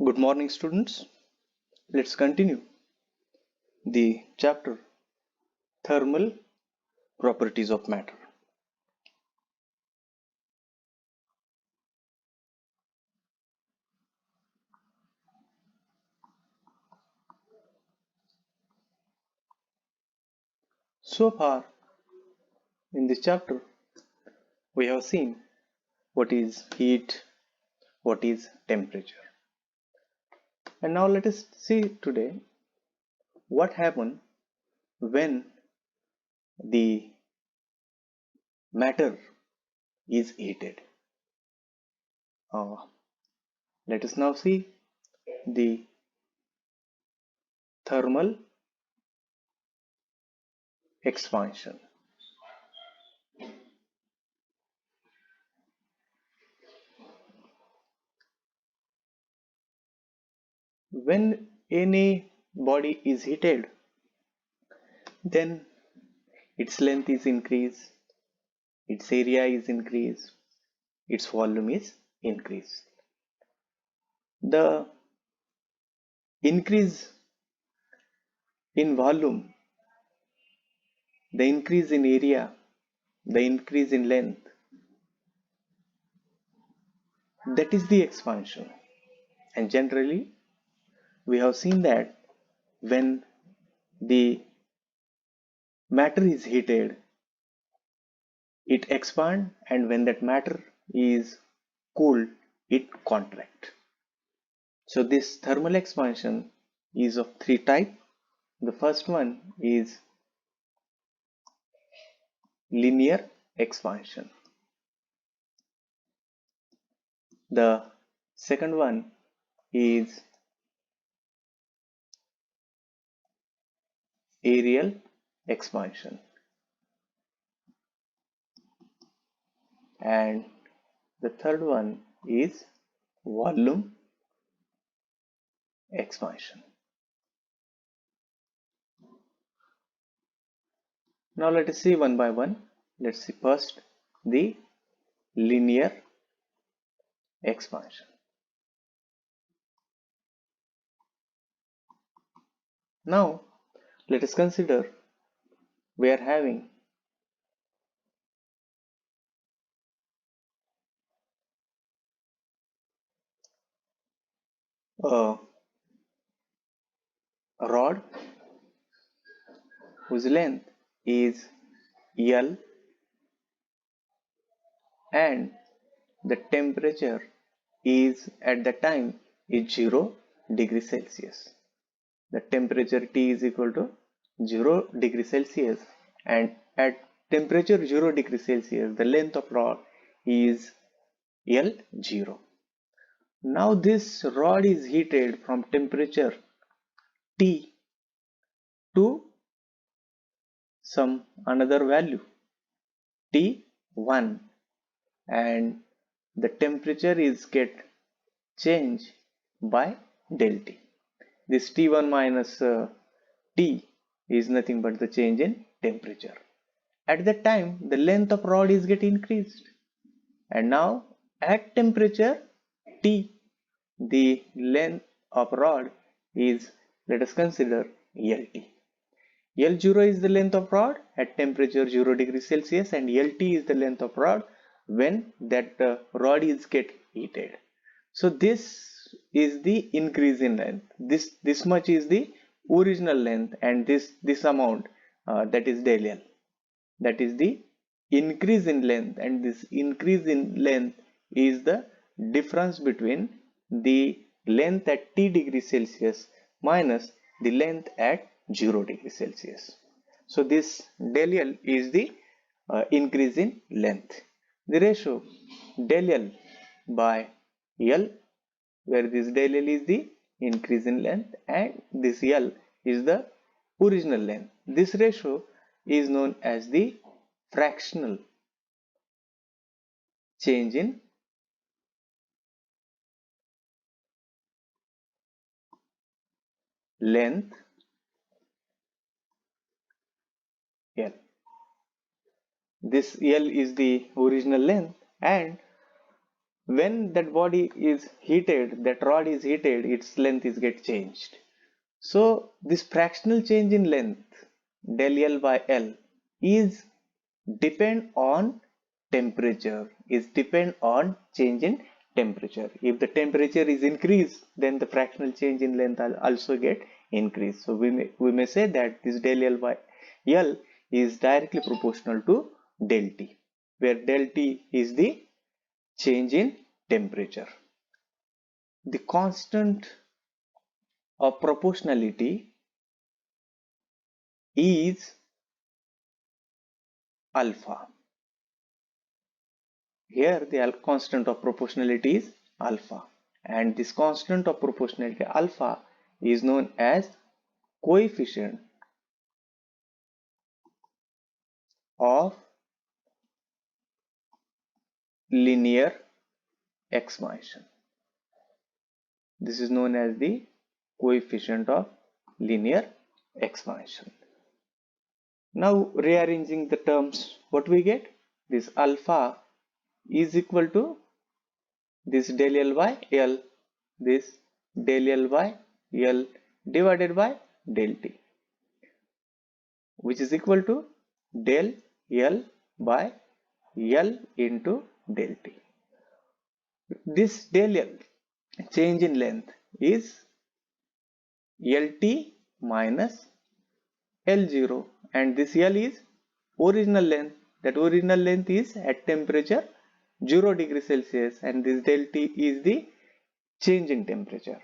Good morning, students. Let's continue the chapter Thermal Properties of Matter. So far in this chapter, we have seen what is heat, what is temperature. And now let us see today what happens when the matter is heated. Uh, Let us now see the thermal expansion. When any body is heated, then its length is increased, its area is increased, its volume is increased. The increase in volume, the increase in area, the increase in length, that is the expansion. And generally, we have seen that when the matter is heated, it expands, and when that matter is cooled, it contracts. So this thermal expansion is of three types. The first one is linear expansion. The second one is aerial expansion, and the third one is volume expansion. Now let us see one by one. Let's see first the linear expansion. Now let us consider we are having a rod whose length is L and the temperature is at the time is 0 degree Celsius. The temperature T is equal to 0 degree Celsius, and at temperature 0 degree Celsius the length of rod is L0. Now this rod is heated from temperature T to some another value T1, and the temperature is get changed by del T. This T1 minus T is nothing but the change in temperature. At that time the length of rod is get increased, and now at temperature T the length of rod is, let us consider, LT. L0 is the length of rod at temperature 0 degree Celsius, and LT is the length of rod when that rod is get heated. So this is the increase in length. This much is the original length, and this amount that is del L. That is the increase in length, and this increase in length is the difference between the length at T degree Celsius minus the length at 0 degree Celsius. So this del L is the increase in length. The ratio del L by L, where this del L is the increase in length and this L is the original length. This ratio is known as the fractional change in length L. This L is the original length, and when that body is heated, that rod is heated, its length is get changed. So this fractional change in length del L by L is depend on temperature, is depend on change in temperature. If the temperature is increased, then the fractional change in length will also get increased. So we may say that this del L by L is directly proportional to del T, where del T is the change in temperature. The constant of proportionality is alpha. Here the constant of proportionality is alpha, and this constant of proportionality alpha is known as coefficient of linear expansion. This is known as the coefficient of linear expansion. Now rearranging the terms, what we get? This alpha is equal to this del L by L, this del L by L divided by del T, which is equal to del L by L into del T. This del L change in length is LT minus L0, and this L is original length. That original length is at temperature 0 degree Celsius, and this del T is the change in temperature.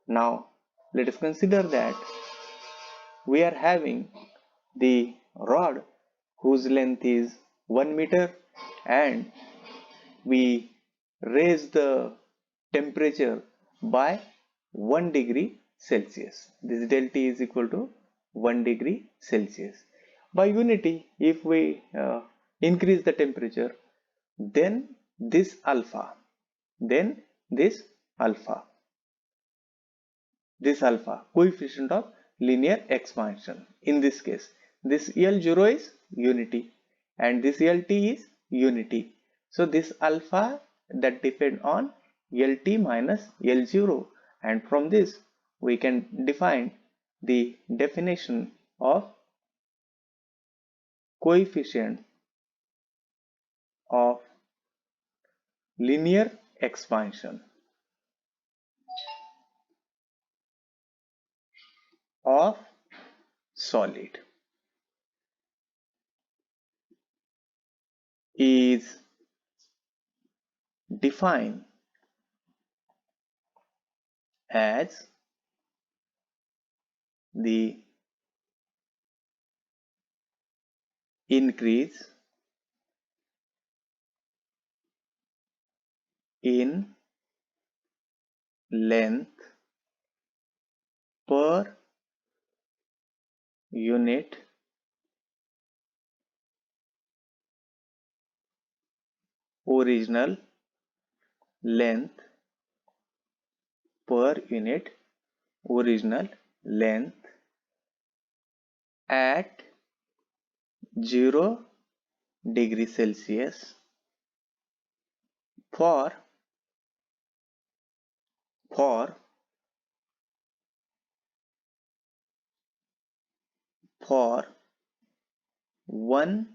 Now let us consider that we are having the rod whose length is 1 meter, and we raise the temperature by 1 degree Celsius. This del T is equal to 1 degree Celsius. By unity, if we increase the temperature, then this alpha, this alpha coefficient of linear expansion. In this case, this L0 is unity and this LT is unity. So this alpha that depend on LT minus L0, and from this we can define the definition of coefficient of linear expansion of solid is defined as the increase in length per unit original length per unit original length at 0 degree Celsius for 1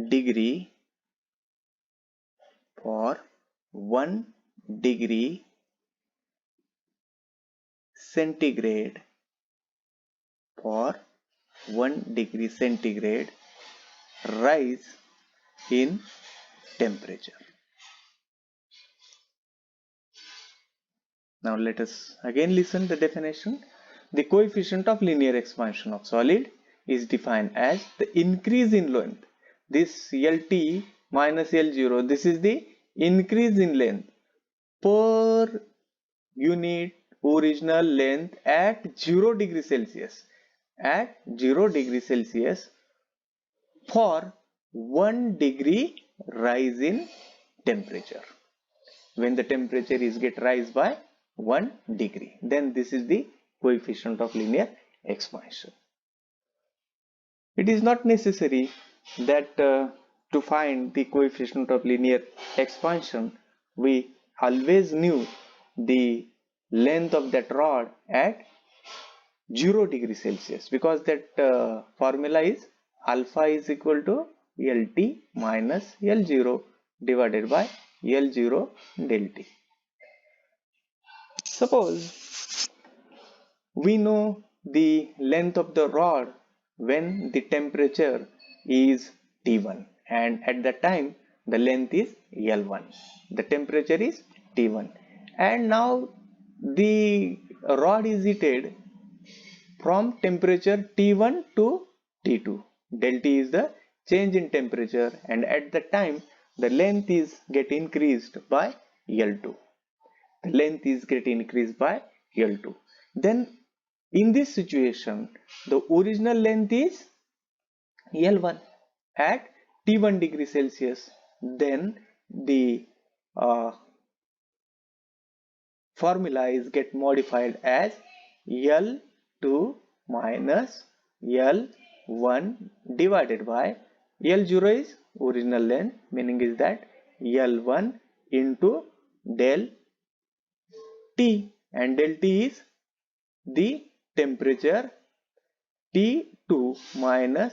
degree for 1 degree centigrade for 1 degree centigrade rise in temperature. Now let us again listen the definition. The coefficient of linear expansion of solid is defined as the increase in length. This LT minus L0, this is the increase in length per unit original length at 0 degree Celsius. At 0 degree Celsius for 1 degree rise in temperature. When the temperature is get rise by 1 degree, then this is the coefficient of linear expansion. It is not necessary that to find the coefficient of linear expansion, we always knew the length of that rod at 0 degree Celsius, because that formula is alpha is equal to LT minus L0 divided by L0 del T. Suppose we know the length of the rod when the temperature is T1, and at that time the length is L1, the temperature is T1, and now the rod is heated from temperature T1 to T2. Del T is the change in temperature, and at that time the length is get increased by L2. The length is get increased by L2. Then in this situation, the original length is L1 at T1 degree Celsius. Then the formula is get modified as L2 minus L1 divided by L0 is original length, meaning is that L1 into del T, and del T is the temperature T2 minus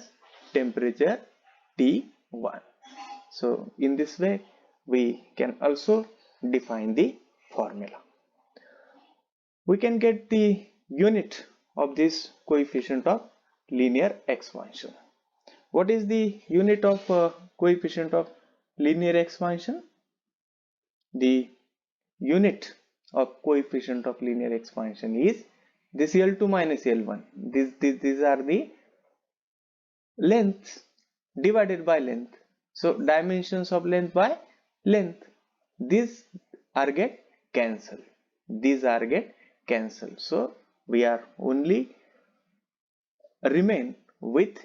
temperature T1. So in this way we can also define the formula. We can get the unit of this coefficient of linear expansion. What is the unit of coefficient of linear expansion? The unit of coefficient of linear expansion is this L2 minus L1. These are the lengths divided by length. So dimensions of length by length. These are get cancelled. These are get cancelled. So we are only remain with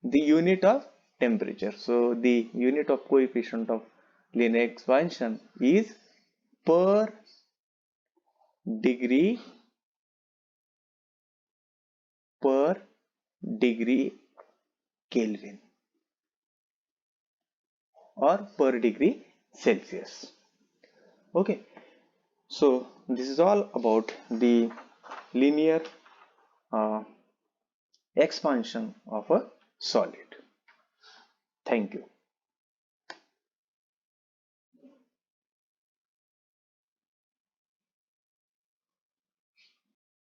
the unit of temperature. So the unit of coefficient of linear expansion is per degree Kelvin or per degree Celsius. Okay, so this is all about the linear expansion of a solid. Thank you.